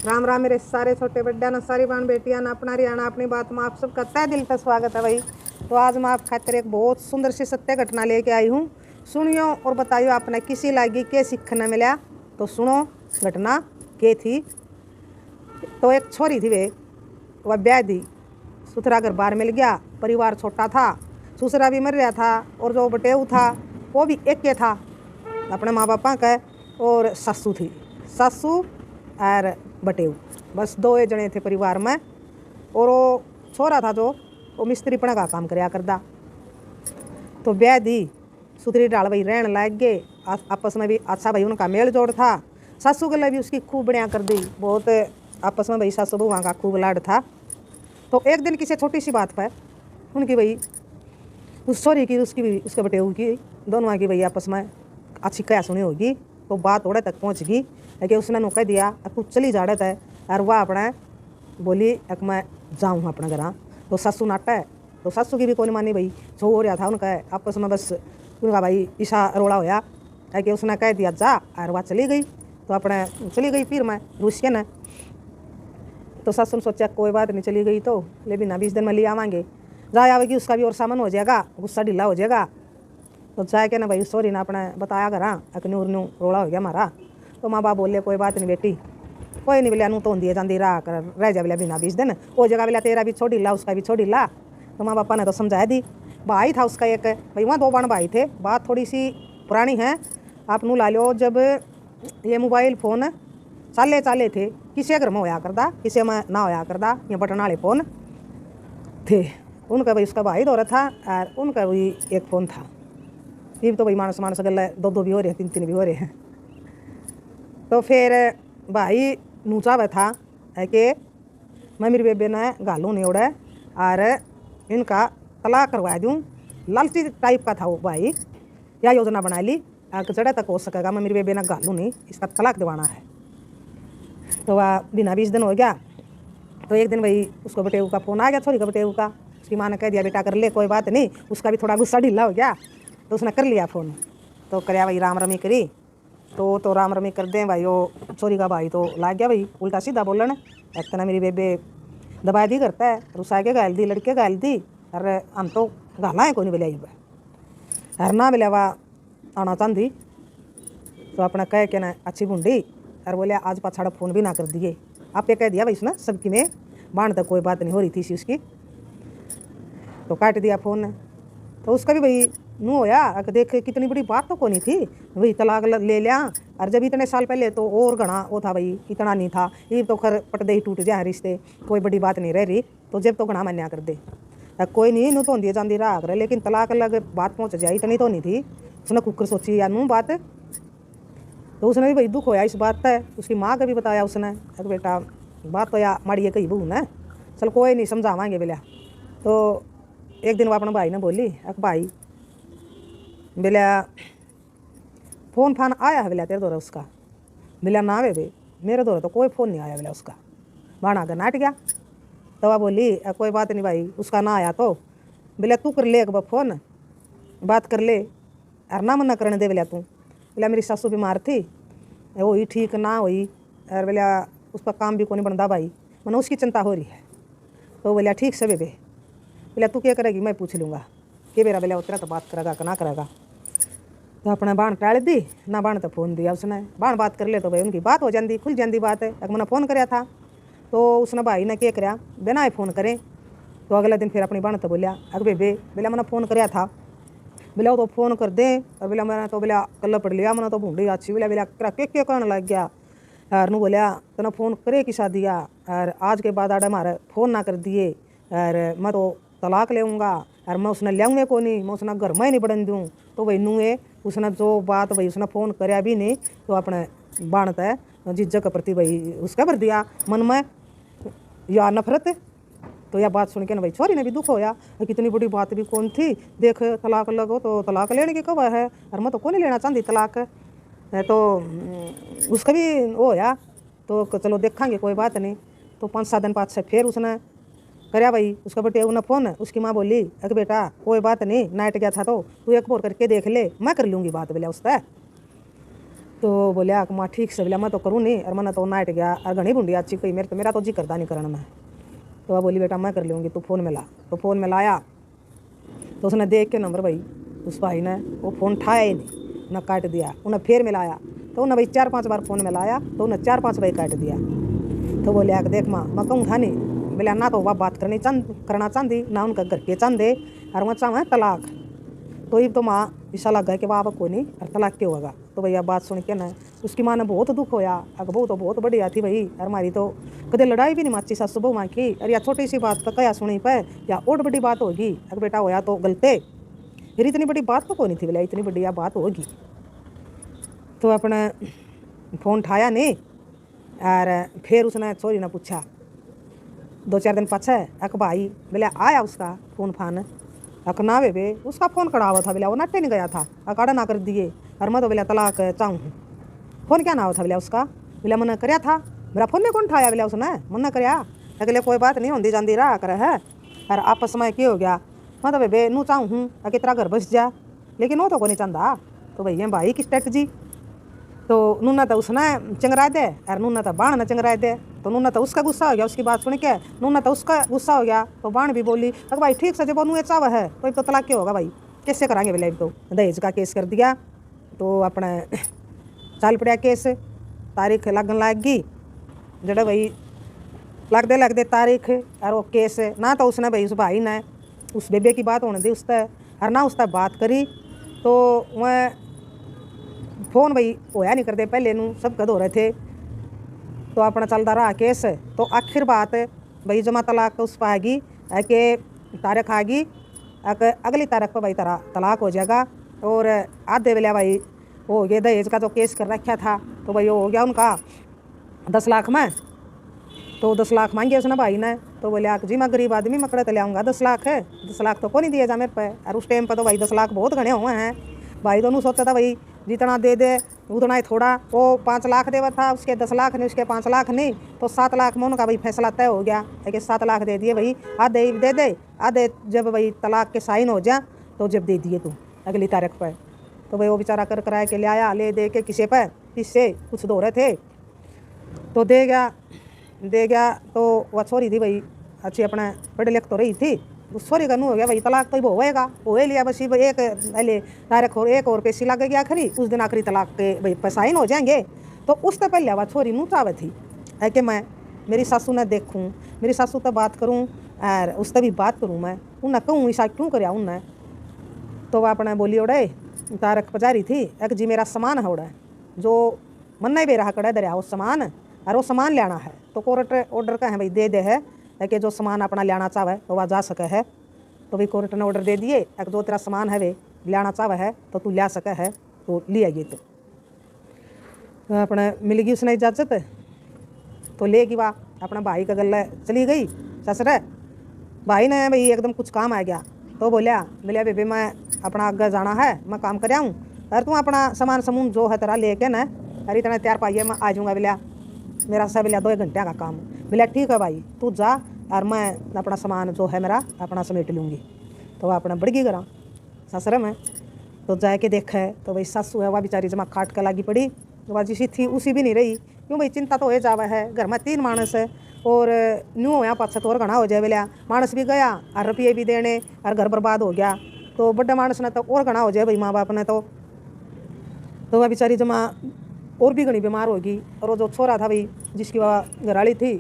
राम राम मेरे सारे छोटे बड्डा ना सारी बहन बेटियां ना अपना हरियाणा अपनी बात में आप सबका तहे दिल से स्वागत है भाई। तो आज मैं आप खातिर एक बहुत सुंदर सी सत्य घटना लेके आई हूँ। सुनियो और बताइयो आपने किसी लागी के सीखने मिला। तो सुनो घटना के थी। तो एक छोरी थी वह ब्याह दी, सुथरा घर बार मिल गया, परिवार छोटा था, ससुरा भी मर रहा था और जो बटेऊ था वो भी एक के था अपने माँ बापा का। और सासू थी, सासू और बटेऊ, बस दो जने थे परिवार में। और वो छोरा था जो वो मिस्त्रीपना का काम कराया करता। तो ब्याह दी, सुथरी डाल भाई रहने लग गए, आपस में भी अच्छा भाई उनका मेल जोड़ था। सासू के लिए भी उसकी खूब बढ़िया कर दी, बहुत आपस में भाई सासू बहुआ का खूब लाड था। तो एक दिन किसी छोटी सी बात पर उनकी भाई उस छोरी की उसकी भी उसके बटेऊ की दोनों की भाई आपस में अच्छी क्या सुनी होगी। तो बात थोड़े तक पहुँच गई कि उसने नु कह दिया तू चली जा रहा है। और वह अपने बोली एक मैं जाऊँ अपने घर। तो सासू नाटा है, तो सासू की भी कौन मानी भाई, जो हो रहा था उनका आपस में बस उनका भाई ईशा रोड़ा होया है कि उसने कह दिया जा, और वह चली गई। तो अपने चली गई फिर मैं रूसिया ने। तो सासू ने सोचा कोई बात नहीं, चली गई तो ले बिना 20 दिन में ले आवाएंगे, जा आवेगी उसका भी और सामान हो जाएगा, गुस्सा ढीला हो जाएगा। तो जाए के ना भाई सॉरी ना अपने बताया करा न्यू न्यू रोड़ा हो गया हमारा। तो माँ बाप बोले कोई बात नहीं बेटी, कोई नहीं बिलिया नू तो दिए जाती रह जा बिलिया बिना 20 दिन, वो जगह बिलिया तेरा भी छोड़ ला उसका भी छोड़ ला। तो माँ पापा ने तो समझाया दी। भाई था उसका एक भाई, वहाँ 2 बहन भाई थे। बात थोड़ी सी पुरानी है, आप नू ला लो जब ये मोबाइल फ़ोन चाले थे, किसी घर में होया करता किसी में ना होया करता, ये बटन वाले फ़ोन थे। उनका भाई उसका भाई दौरा था और उनका भी एक फ़ोन था। ये तो भाई मानस गल 2 भी हो रहे हैं, 3 भी हो रहे हैं। तो फिर भाई नूचा हुआ था है कि मैं मेरी बेबे ने गालू नहीं उड़ा और इनका तलाक करवा दूँ, लालची टाइप का था वो भाई। यह योजना बना ली जड़ा तक हो सकेगा, मैं मेरी बेबे ने गालू नहीं, इसका तलाक दिवाना है। तो वह बिना 20 दिन हो गया। तो एक दिन भाई उसको बटेऊ का फ़ोन आ गया, छोरी का बटेऊ का। उसकी माँ ने कह दिया बेटा कर ले कोई बात नहीं, उसका भी थोड़ा गुस्सा ढीला हो गया। तो उसने कर लिया फ़ोन, तो कराया भाई राम रमी करी। तो राम रमी कर दें भाई, वो छोरी का भाई तो लाग गया भाई उल्टा सीधा बोलन। एक तना मेरी बेबे दबा दी करता है, रुसा के गाल दी, लड़के गाल दी, अरे हम तो गाला है कोई नहीं बिलिया हर ना बिलिया वा आना चाहती। तो अपना कह के ना अच्छी बूंदी और बोले आज पाछाड़ा फ़ोन भी ना कर दिए। आप ये कह दिया भाई उसने सबकी में बाण तक कोई बात नहीं हो रही थी उसकी। तो काट दिया फ़ोन। तो उसका भी भाई नू होया कि देख कितनी बड़ी बात तो को नहीं थी भाई, तलाक ले लिया। और जब इतने साल पहले तो और घना वो था भाई, इतना नहीं था। ये तो खर पटदे ही टूट जाए रिश्ते, कोई बड़ी बात नहीं रह रही। तो जब तो घना मन्या कर दे कोई नहीं, नू तो दिए जाती रहा कर, लेकिन तलाक अलग बात पहुँच जाए इतनी तो नहीं थी। उसने कुकर सोची या नू बात। तो उसने भी भाई दुख होया इस बात है। उसकी माँ का भी बताया उसने कि बेटा बात तो या माड़ी है कही बहू ने, चल कोई नहीं समझावाएंगे बिलिया। तो एक दिन वो अपने भाई ने बोली भाई बिलिया फ़ोन फान आया है बिलिया तेरे दौरे उसका। बिलिया ना वे मेरे दौरे तो कोई फ़ोन नहीं आया बिलिया उसका। बाणा कर नाट गया। तो वह बोली कोई बात नहीं भाई, उसका ना आया तो बिलिया तू कर ले एक बार फ़ोन, बात कर ले और ना मना करने दे बिलिया तू। बिलिया मेरी सासू बीमार थी, वो ही ठीक ना हुई और बिलिया उसका काम भी को नहीं बनता भाई, मैंने उसकी चिंता हो रही है। तो बोलिया ठीक से बेबे, बिलिया तू क्या करेगी मैं पूछ लूँगा कि मेरा बिलिया उतना तो बात करेगा कि ना करेगा। तो अपना बाण टाल दी ना, बाण तो फ़ोन दिया उसने। बाण बात कर ले तो भाई उनकी बात हो जाती, खुल जाती बात है। मैंने फ़ोन कराया था तो उसने भाई ने क्या कराया बिना ही फ़ोन करें। तो अगले दिन फिर अपनी बाण तो बोलिया बेबे बिलिया मैंने फ़ोन कराया था, बिलिया तो फ़ोन कर दें। और बिलिया मैंने तो बिलिया कल पढ़ लिया, मैंने तो भूडी अच्छी बिलिया क्या करने लग गया। और नू बोलिया तना फ़ोन करे कि शादी दिया और आज के बाद आड़े हमारे फ़ोन ना कर दिए और मैं तो तलाक लेऊँगा और मैं उसने लियाऊँगे को नहीं, मैं उसने घर में ही नहीं बढ़न दूँ। तो भाई नूए उसने जो बात भाई उसने फ़ोन कराया भी नहीं, तो अपने बाणत है जिज्जत के प्रति भाई उसका भर दिया मन में या नफरत। तो यह बात सुन के ना भाई छोरी ने भी दुख होया, कितनी बड़ी बात भी कौन थी, देख तलाक लगो तो तलाक लेने की कब है और मैं तो कौन नहीं लेना चाहती तलाक। तो उसका भी वो होया। तो चलो देखेंगे कोई बात नहीं। तो 5-7 दिन बाद से फिर उसने कराया भाई उसका बटेऊ ने फ़ोन। उसकी माँ बोली अरे बेटा कोई बात नहीं, नाइट गया था तो तू एक बार करके देख ले, मैं कर लूँगी बात बोलिया उससे। तो बोलिया कि माँ ठीक से, बोलिया मैं तो करूँ नहीं, और मैंने तो नाइट गया और घनी बुंडी अच्छी कोई मेरा तो जी करता नहीं करना मैं। तो वह बोली बेटा मैं कर लूँगी, तू फ़ोन में ला। तो फ़ोन में लाया तो उसने देख के नंबर भाई, उस भाई ने वो फ़ोन उठाया ही नहीं, ना काट दिया। उन्हें फिर मिलाया तो उन्हें भाई 4-5 बार फ़ोन मिलाया तो उन्हें 4-5 भाई काट दिया। तो बोले आके देख माँ मैं कहूँ था नहीं, बोले ना तो वह बात करना चाहती ना उनका घर के चाहते, और वह चाहे तलाक। तो ये तो माँ ऐसा लग गया कि वाह को नहीं और तलाक क्यों होगा। तो भैया बात सुन के ना उसकी माँ ने बहुत दुख होया। अगर बहू तो बहुत बढ़िया थी भाई, और हमारी तो कदे लड़ाई भी नहीं माची सासू बहू माँ की। और या छोटी सी बात तो क्या सुनी पे या और बड़ी बात होगी, अगर बेटा होया तो गलते, फिर इतनी बड़ी बात तो कोई नहीं थी, बोला इतनी बढ़िया बात होगी। तो अपने फ़ोन उठाया नहीं, और फिर उसने छोरी ने पूछा 2-4 दिन पाछे एक भाई, बोले आया उसका फ़ोन फान, अक ना वे उसका फ़ोन कड़ा हुआ था, बोला वो नट्टे नहीं गया था, अकाड़ा ना कर दिए, और मैं तो बोला तलाक चाहूँ। फ़ोन क्या ना हुआ था, बोला उसका, बोला मैंने कराया था, मेरा फ़ोन नहीं कौन उठाया, बोला उसने मना कराया, अगले कोई बात नहीं होती जाती रहा कर है, और आपस में क्या हो गया, मैं तो वे नू चाहूँ हूँ कि तेरा घर बस जा, लेकिन वो तो को नहीं चाहता। तो भैया भाई की स्ट्रेटजी, तो नूना तो उसने चंगरा दे और नूना तो बाण ने चंगरा दे। तो नूना तो उसका गुस्सा हो गया, उसकी बात सुन के नूना तो उसका गुस्सा हो गया। तो बाण भी बोली अगर भाई ठीक से जब नू चाव है तो तलाक क्यों होगा भाई, कैसे कराएंगे बोले। तो दहेज का केस कर दिया, तो अपने चल पड़ा केस, तारीख लगन लग गई जड़े भाई, लगते तारीख, और वो केस ना तो उसने भाई उस भाई ने उस बेबे की बात होने दी उससे, और ना उससे बात करी। तो वह फ़ोन भाई होया नहीं करते पहले नू सब कद हो रहे थे। तो अपना चलता रहा केस। तो आखिर बात भाई जमा तलाक उस पर आएगी कि तारीख आ गई, अगली तारीख पर भाई तारा तलाक हो जाएगा। और आधे वेला भाई वो हो गया दहेज का जो केस कर रखा था, तो भाई वो हो गया उनका 10 लाख में। तो 10 लाख मांगे उसने भाई ने। तो बोले आक जी मैं गरीब आदमी मैं कड़े ले आऊँगा 10 लाख है, 10 लाख तो को नहीं दिया जा मेरे पे। और उस टाइम पर तो भाई 10 लाख बहुत घने हुए हैं भाई। दोनों सोचता था भाई जितना दे दे उतना ही थोड़ा, वो 5 लाख देवा था, उसके 10 लाख नहीं, उसके 5 लाख नहीं, तो 7 लाख में उनका भाई फैसला तय हो गया कि 7 लाख दे दिए भाई, आधे दे दे, आधे जब भाई तलाक के साइन हो जा तो जब दे दिए तू अगली तारीख पर। तो भाई वो बेचारा कर कराए के ले आया, ले दे के किसी पर इससे कुछ दो रहे थे तो दे गया। तो वह छोरी थी भाई अच्छी अपने पढ़े लिख तो रही थी, उस छोरी का नू हो गया भाई तलाक तो होएगा, हो लिया बस एक पहले तारीख और एक और पेशी लग गया आखिरी, उस दिन आखिरी तलाक के भाई पैसाइन हो जाएंगे। तो उससे पहले वह छोरी नू चावे थी है कि मैं मेरी सासू ने देखूँ, मेरी सासू तो बात करूँ और उससे भी बात करूँ, मैं उन्हें कहूँ ऐसा क्यों कराया उन्हें। तो वह अपने बोली उड़े तारक पजारी थी एक जी मेरा सामान है उड़े जो मन नहीं बेरा कड़े दरिया वो सामान, और वो सामान लेना है। तो कोर्ट ऑर्डर का है भाई दे है कि जो सामान अपना लेना चाहे तो वह जा सके है। तो भाई कोर्ट ने ऑर्डर दे दिए एक जो तेरा सामान है वे लेना चाहे है तो तू ले सके है, तो ले आइए। तो अपने मिल गई उसने इजाज़त, तो लेगी वह अपना भाई का गले चली गई ससुर। भाई ने भाई एकदम कुछ काम आ गया तो बोलिया बेबी मैं अपना आगे जाना है, मैं काम कर आऊँ, और तू अपना सामान समून जो है तेरा लेके ना अरे इतना तैयार पाइए मैं आ जाऊँगा। बोलिया मेरा सब बोलिया 2 घंटे का काम। बोलिया ठीक है भाई तू जा और मैं अपना सामान जो है मेरा अपना समेट लूँगी। तो वह अपना बढ़गी करा ससुर में। तो जाके देखा है तो भाई सासू है वह बेचारी जमा काट के लागी पड़ी, वह जिसी थी उसी भी नहीं रही, क्यों भाई चिंता तो हो जावा है, घर में 3 मानस है और न्यू होया 5-7 और घना हो जाए। बोलिया मानस भी गया और रुपये भी देने और घर बर्बाद हो गया, तो बड़े मानस ने तो और घना हो जाए भाई माँ बाप ने। तो वह बेचारी जमा और भी घनी बीमार होगी। और वो जो छोरा था भाई जिसकी वह घराली थी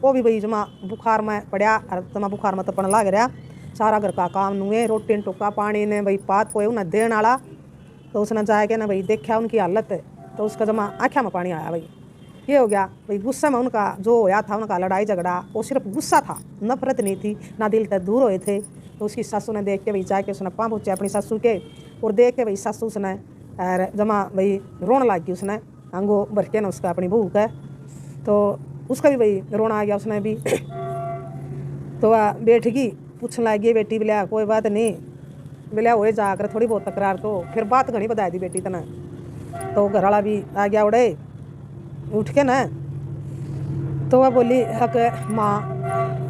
वो भी भाई जमा बुखार में पड़ा, और जमा बुखार में तो पड़ने लग रहा। सारा घर का काम नुए रोटी टुका पानी ने भाई पात कोई उन्हें देने वाला। तो उसने जाके ना भाई देखा उनकी हालत, तो उसका जमा आँखा में पानी आया भाई। ये हो गया भाई गुस्से में उनका जो होया था उनका लड़ाई झगड़ा, वो सिर्फ गुस्सा था, नफरत नहीं थी, ना दिल तक दूर हुए थे। तो उसकी सासू ने देख के भाई जाके उसने पाँव पूछे अपनी सासू के, और देख के भाई सासू उसने और जमा भाई रोन लग गई, उसने अंगो भर के ना उसका अपनी बहू का, तो उसका भी भाई रोना आ गया उसने भी। तो वह बैठ गई पूछने लगी बेटी बोलिया कोई बात नहीं, बोलिया हो जाकर थोड़ी बहुत तकरार, तो फिर बात घनी बता दी बेटी तना। तो घर वाला भी आ गया उड़े उठ के ना। तो वह बोली हक माँ,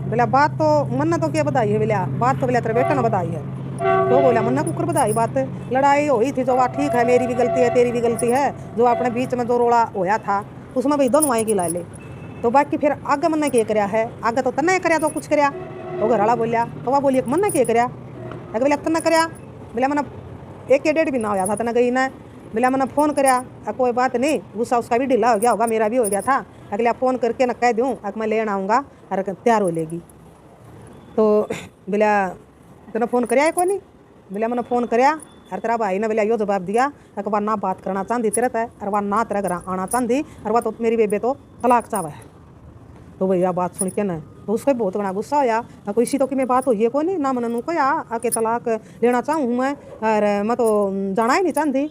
बोलिया बात तो मन ने तो क्या बताई है, बोलिया बात तो बोलिया तेरे बेटा ने बताई है। तो बोला मन्ना कुकर बधाई बात लड़ाई हुई थी जो बात ठीक है, मेरी भी गलती है तेरी भी गलती है, जो अपने बीच में जो रोड़ा होया था उसमें भाई दोनों आए की ला ले। तो बाकी फिर आगे मन्ना क्या कराया है, आगे तो तन्ना कराया तो कुछ कराया। तो घर वाला बोलिया तो वह बोलिए मन्ना क्या कराया, बोला तन्ना कराया, बोला मैंने 1 डेढ़ महीना होया था तना गई ना, बोला मैंने फ़ोन कराया, कोई बात नहीं, गुस्सा उसका भी ढीला हो गया होगा, मेरा भी हो गया था, अगले फ़ोन करके ना कह दूँ मैं लेना आऊँगा और तैयार हो लेगी। तो बोला तेना फ़ोन कराया को नहीं, बोला मैंने फ़ोन कराया और तेरा भाई ने बोला यो जवाब दिया कि वह ना बात करना चाहती तेरे है और वह ना तेरा घर आना चाहती और वह तो मेरी बेबे तो तलाक चाव है। तो भैया बात सुन के ना तो उसको बहुत बड़ा गुस्सा होया, कोई इसी तो कि मैं बात हुई है को नहीं ना, मैंने नू कहा आके तलाक लेना चाहूँ मैं और मैं तो जाना ही नहीं चाहती।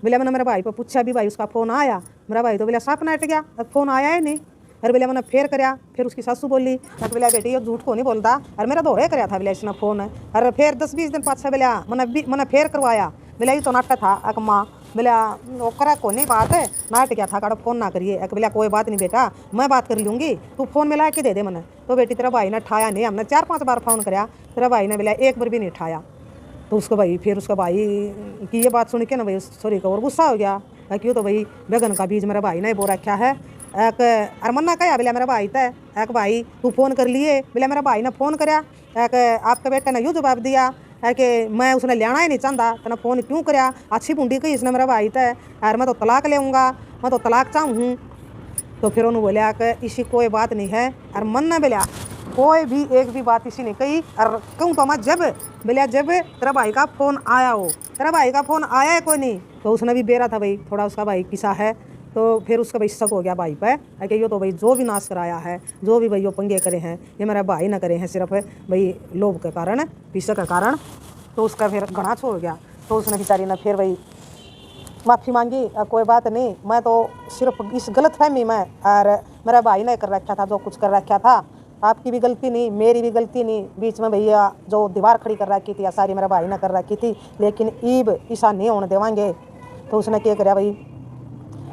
बोला मैंने मेरे भाई पर पूछा भी, भाई उसका फ़ोन आया, मेरा भाई तो बोला साफ नट गया, फ़ोन आया ही नहीं। अरे बोला मैंने फेर कराया, फिर उसकी सासू बोली बोला बेटी ये झूठ को नहीं बोलता, और मेरा दोहरे कराया था बोला इसने फ़ोन है, अरे फिर 10-20 दिन पाछा बोला मैंने फेर करवाया, बोला ये तो नाटक था अक माँ, बोला वो करा को नहीं बात है नाट गया था काड़ा फ़ोन ना करिए, एक बोला कोई बात नहीं बेटा मैं बात कर लूँगी, तू फ़ोन मिला के दे दे मैंने। तो बेटी तेरा भाई ने उठाया नहीं, हमने 4-5 बार फ़ोन कराया, तेरा भाई ने बोला एक बार भी नहीं उठाया। तो उसको भाई फिर उसका भाई की ये बात सुन के ना भाई सॉरी का और गुस्सा हो गया, क्यों तो भाई बेगन का बीज मेरा भाई ने बो रखा है। एक अरमन्ना कहा बोला मेरा भाई था एक भाई तू फ़ोन कर लिए, बोला मेरा भाई ने फ़ोन कराया, एक आपके बेटे ने यूँ जवाब दिया है कि मैं उसने लेना ही नहीं चाहता, तेना फ़ोन क्यों कराया, अच्छी बूंदी कही इसने मेरा भाई था और मैं तो तलाक लेऊँगा, मैं तो तलाक चाहूँ। तो फिर उन्होंने बोला कि इसी कोई बात नहीं है, और मन ने बोला कोई भी एक भी बात इसी ने कही, और कहूँ तो मैं जब बोलिया जब तेरा भाई का फ़ोन आया हो, तेरा भाई का फ़ोन आया है कोई नहीं, तो उसने भी बेरा था भाई थोड़ा उसका भाई किसा है, तो फिर उसका भाई शक हो गया भाई पे कि ये तो भाई जो भी नाश कराया है, जो भी भाई यो पंगे करे हैं ये मेरा भाई ना करे हैं सिर्फ भाई लोभ के कारण, पीछे के कारण। तो उसका फिर घना छोड़ गया। तो उसने बेचारी ने फिर भाई माफ़ी मांगी, कोई बात नहीं मैं तो सिर्फ इस गलत फहमी में और मेरा भाई ने कर रखा था जो कुछ कर रखा था, आपकी भी गलती नहीं मेरी भी गलती नहीं, बीच में भैया जो दीवार खड़ी कर रखी थी या सारी मेरा भाई ने कर रखी थी, लेकिन ईब ऐसा नहीं होने देवांगे। तो उसने क्या कराया भाई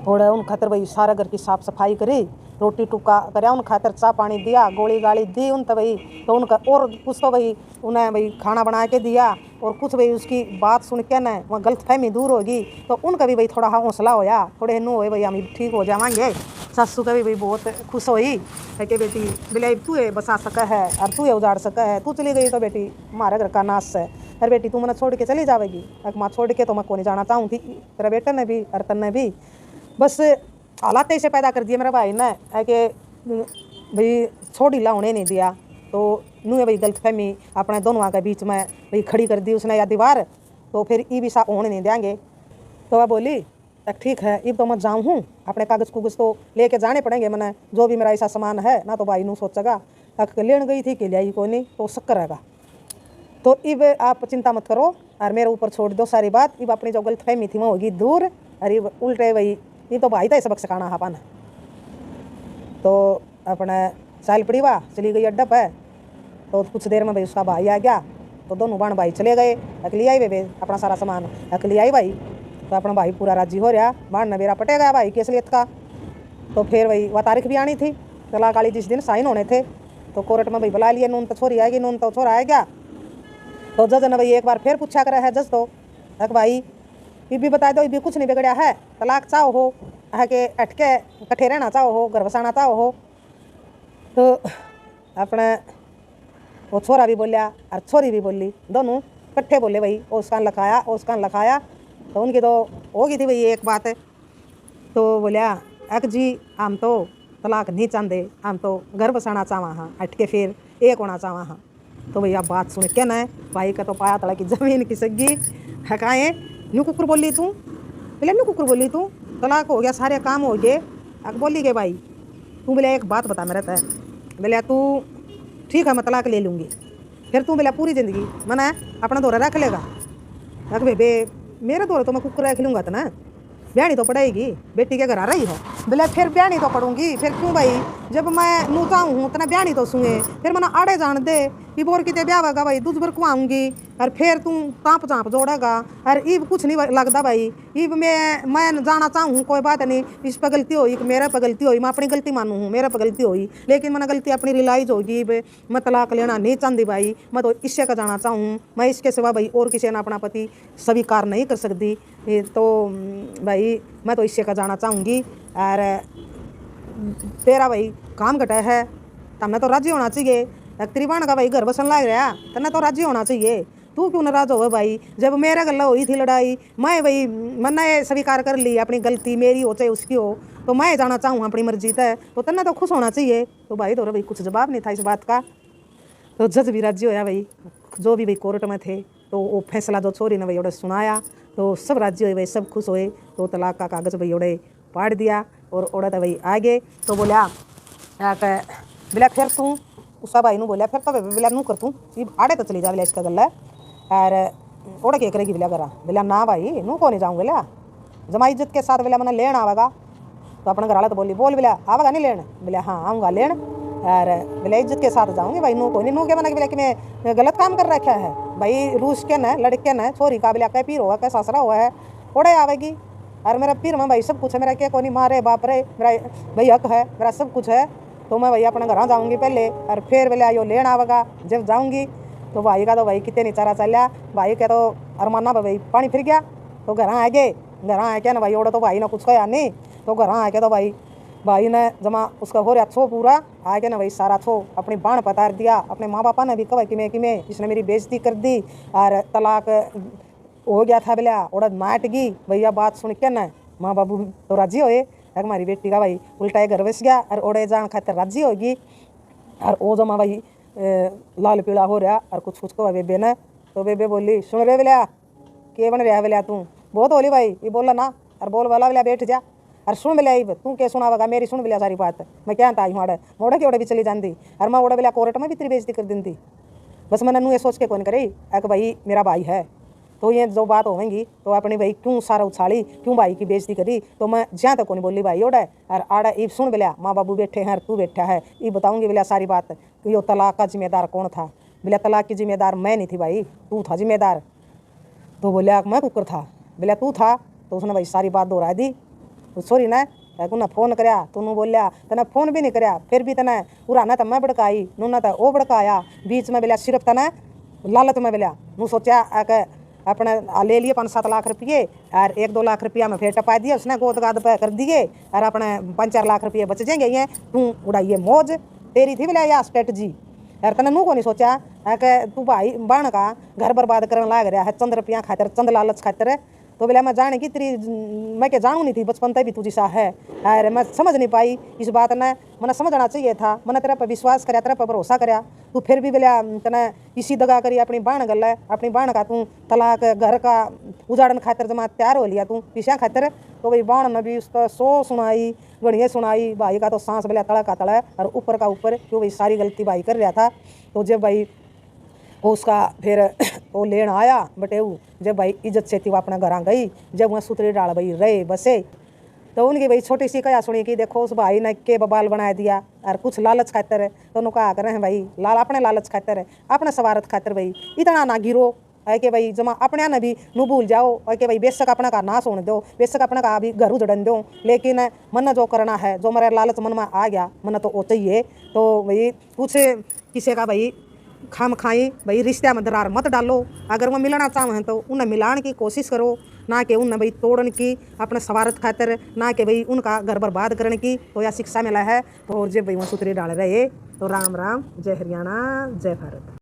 और उन खातर भाई सारा घर की साफ़ सफाई करी, रोटी टुक्का कराया, उन खातर चाय पानी दिया, गोली गाली दी उन तो भाई, तो उनका और कुछ तो भाई उन्हें भाई खाना बना के दिया, और कुछ भाई उसकी बात सुन के ना वहाँ गलत फहमी दूर होगी, तो उनका भी भाई थोड़ा हौसला होया, थोड़े नु हुए भाई हम ठीक हो जावांगे। सासू का भी भाई बहुत खुश हुई है कि बेटी बिलाई तू है बसा सका है और तू है उजाड़ सका है, तू चली गई तो बेटी हमारे घर का नाश है, अरे बेटी तू मैंने छोड़ के चली जाएगी, अगर माँ छोड़ के तो मैं को नहीं जाना चाहूँ थी, तेरा बेटा ने भी और तन ने भी बस हालात ऐसे पैदा कर दिए मेरा भाई ने है कि भाई छोड़ी ला होने नहीं दिया। तो नू है भाई गलत फहमी अपने दोनों के बीच में भाई खड़ी कर दी उसने या दीवार, तो फिर ई भी सा होने नहीं देंगे। तो वह बोली ठीक है अब तो मैं जाऊँ हूँ, अपने कागज़ कुगज़ तो लेके जाने पड़ेंगे मैंने, जो भी मेरा ऐसा सामान है ना तो भाई नू सोचेगा लेन गई थी कि ले आई कोई नहीं तो शक्कर रहेगा। तो अब आप चिंता मत करो और मेरे ऊपर छोड़ दो सारी बात, अब अपनी जो गलत फहमी थी वो होगी दूर, अरे उल्टे भाई ये तो भाई था सबक सिखाना है पाना। तो अपने साल पड़ी वाह चली गई अड्डा पे, तो कुछ देर में भाई उसका भाई आ गया, तो दोनों बहन भाई चले गए, अकली आई वे अपना सारा सामान अकली आई भाई, तो अपना भाई पूरा राजी हो रहा, बहन ने मेरा पटे गया भाई की असलियत का। तो फिर भाई वह तारीख भी आनी थी तलाक वाली जिस दिन साइन होने थे, तो कोर्ट में भाई बुला लिए, नून तो छोरी आएगी नून तो छोरा आएगा। तो जज ने भाई एक बार फिर पूछा करा है जज तो भाई ये भी बता दो ये भी कुछ नहीं बिगड़ा है, तलाक चाहो हो है कि अटके कट्ठे रहना चाहो हो, घर बसाना चाहो हो। तो अपने वो छोरा भी बोलिया और छोरी भी बोली, दोनों कट्ठे बोले भाई उसका लिखाया, तो उनकी तो होगी थी भाई एक बात। तो बोलिया अक जी हम तो तलाक नहीं चाहते, हम तो घर बसाना चाहवा हाँ, अटके फिर एक होना चाहवा हाँ। तो भैया बात सुन के ना भाई का तो पाया तला की ज़मीन की सगी है, काहे न्यू कुकुर बोली तू, बोले न्यू कुकुर बोली तू, तलाक हो गया सारे काम हो गए, अक बोली गए भाई तू बोले एक बात बता मेरे तय, बोले तू ठीक है मैं तलाक ले लूँगी, फिर तू बोला पूरी ज़िंदगी मैंने अपना दौरा रख लेगा, अक बेबे मेरे दौरे तो मैं कुकुर रख लूँगा तो ना ब्याणी तो पड़ेगी, बेटी के घर आ रही है। बोले फिर ब्यानी तो पड़ूंगी, फिर क्यों भाई, जब मैं नू जाऊँ हूँ तना ब्यानी तो सुए, फिर मैंने आड़े जान दे कि बोर किते ब्याह होगा भाई, दूध भर कुआऊँगी और फिर तू ताप चाप जोड़ेगा। और ईब कुछ नहीं लगता भाई, ईब मैं जाना चाहूँ कोई बात नहीं, इस पर गलती हुई कि मेरे पर गलती हुई, मैं अपनी गलती मानू हूँ, मेरे पर गलती हुई, लेकिन मैंने गलती अपनी रियलाइज होगी। मैं तलाक लेना नहीं चाहती भाई, मैं तो इससे का जाना चाहूँ, मैं इसके सिवा भाई और किसी ने अपना पति स्वीकार नहीं कर सकती। तो भाई मैं तो इससे का जाना चाहूँगी। और तेरा भाई काम घटा है, तमने तो राजी होना चाहिए। तेरी बहन का भाई घर बसन लग रहा, तन्ने तो राजी होना चाहिए। तू क्यों नाराज हो भाई, जब मेरे गल्ला हुई थी लड़ाई, मैं भाई मैंने स्वीकार कर ली अपनी गलती, मेरी हो चाहे उसकी हो, तो मैं जाना चाहूँ अपनी मर्जी तय, तो तन्ने तो खुश होना चाहिए। तो भाई तो भाई कुछ जवाब नहीं था इस बात का। तो जज भी राजी होया भाई, जो भी भाई कोर्ट में थे, तो वो फैसला जो छोरी ने भाई उड़े सुनाया, तो सब राजी हुए भाई, सब खुश हुए। तो तलाक का कागज़ भाई उड़े पाड़ दिया और उड़ा तो भाई आगे। तो बोला बोला फिर तू उसका भाई नू बोलिया, फिर तो बोला नू कर तू आड़े तो चली जा बोला इसका गल्ला। और उड़ा क्या करेगी बोला करा, बोला ना भाई नू को नहीं जाऊँ बोला, जमा इज्जत के साथ बोला मैंने लेन आवेगा। तो अपने घर वाला तो बोली बोल बोला आवेगा नहीं लेन, बोला हाँ आऊँगा लेन, और बोले इज्जत के साथ जाऊँगी भाई, नू को नहीं, नू क्या मैंने बोला कि मैं गलत काम कर रखा है भाई, रूस के न लड़के न छोरी का बोला क्या पीर हुआ क्या ससरा हुआ है, उड़े आवेगी। और मेरा पीर में भाई सब कुछ है, मेरा क्या कोई माँ रे बाप रे, मेरा भाई हक है, मेरा सब कुछ है। तो मैं भाई अपने घर जाऊँगी पहले, और फिर बोले आयो लेन आवेगा जब जाऊँगी। तो भाई का तो भाई कितने नहीं चारा चलिया, भाई क्या तो अरमाना भाई पानी फिर गया। तो घर आगे, घर आके ना भाई ओड़ा तो भाई ना कुछ कहा नहीं। तो घर आके तो भाई ने जमा उसका हो रहा छो पूरा आके ना भाई सारा छो अपनी बाण पतार दिया। अपने माँ बापा ने भी कहा कि मैं इसने मेरी बेइज्जती कर दी और तलाक हो गया था बोला, ओड़ा माट गई भैया। बात सुन के ना माँ बाबू तो राजी होए, हमारी बेटी का भाई उल्टा घर बस गया और ओड़े जान खातर राजी होगी। और वो जमा भाई लाल पीला हो रहा और कुछ को बेबे ने। तो बेबे बोली सुन रे बोलिया के बन रहा बोलिया तू बहुत होली भाई, ये बोला ना और बोल वाला बोलिया बैठ जा और सुन बोलिया तू क्या सुनावेगा मेरी, सुन बोलिया सारी बात, मैं क्या आई हूँ मोड़े के ओड़े भी चली जाती और मैं ओड़े बोलिया कोर्ट में भी तेरी बेइज्जती कर दी। बस मैंने नू ये सोच के कौन करे कि भाई मेरा भाई है, तो ये जो बात होगी तो अपनी भाई क्यों सारा उछाली, क्यों भाई की बेइज्जती करी। तो मैं जहाँ तक कौन बोली भाई ओड़ा और आड़ा ईब सुन बोलिया माँ बाबू बैठे हैं और तू बैठा है, ये बताऊँगी बोलिया सारी बात कि यो तलाक का जिम्मेदार कौन था। बोलिया तलाक की जिम्मेदार मैं नहीं थी भाई, तू था जिम्मेदार। तो बोलिया मैं कुकर था, बोलिया तू था। तो उसने भाई सारी बात दोहरा दी। तो सॉरी ना तूने फोन कराया, तूने बोलिया तना फोन भी नहीं कराया, फिर भी तना पूरा ना तो मैं भड़काई नू ना तो वो भड़काया बीच में। बोलिया सिर्फ तना लालच में बोलिया नू सोचा अपने ले लिए 5-7 लाख रुपये और 1-2 लाख रुपया में फिर टपा दिया उसने गोद गाद पे कर दिए और अपने 5-4 लाख रुपये बच जाएंगे। ये तू उड़ाइए मौज तेरी थी बोलिया या स्ट्रेटजी। यार तने नू को नहीं सोचा कि तू भाई बहन का घर बर्बाद करने लग रहा है चंद रुपया खातिर, चंद लालच खातिर। तो बोला मैं जाने की तेरी मैं क्या जानू नहीं थी बचपन तक भी तुझी सा है और मैं समझ नहीं पाई इस बात ने, मैंने समझना चाहिए था, मैंने तेरे पर विश्वास कराया, तेरे पर भरोसा कराया। तू फिर भी बोला तने इसी दगा करी अपनी बहन गल है, अपनी बहन का तू तलाक घर का उजाड़न खातिर जमा तैयार हो लिया तू पीछा खातिर। तो भाई बहन ने भी उसका 100 सुनाई बढ़िया सुनाई, भाई का तो सांस बोला तड़ा का तड़ा और ऊपर का ऊपर, क्यों भाई सारी गलती भाई कर रहा था। तो जब भाई वो उसका फिर वो लेन आया बटेऊ, जब भाई इज्जत से थी वो अपना घर गई, जब वहाँ सुतरी डाल भाई रहे बसे। तो उनकी भाई छोटी सी कया सुनी कि देखो उस भाई ने के बबाल बना दिया और कुछ लालच खातर है। तो उन्होंने कहा करें भाई अपने लालच खातर है, अपने सवारत खातर भाई इतना ना गिरो है कि भाई जमा अपने ना भी नू भूल जाओ है कि भाई बेशक अपना का नाश होने दो, बेशक अपना का भी घर उजड़न दो, लेकिन मन जो करना है जो मेरा लालच मन में आ गया मन तो वो चाहिए। तो भाई कुछ किसी का भाई खाम खाई भाई रिश्ते में दरार मत डालो, अगर वो मिलना चाहें तो उन्हें मिलाने की कोशिश करो, ना कि उन्हें भाई तोड़न की अपने सवारत खातिर, ना कि भाई उनका घर बर्बाद करने की। तो यह शिक्षा मिला है। तो और जब भाई वहाँ सुतरी डाल रहे तो राम राम, जय हरियाणा, जय भारत।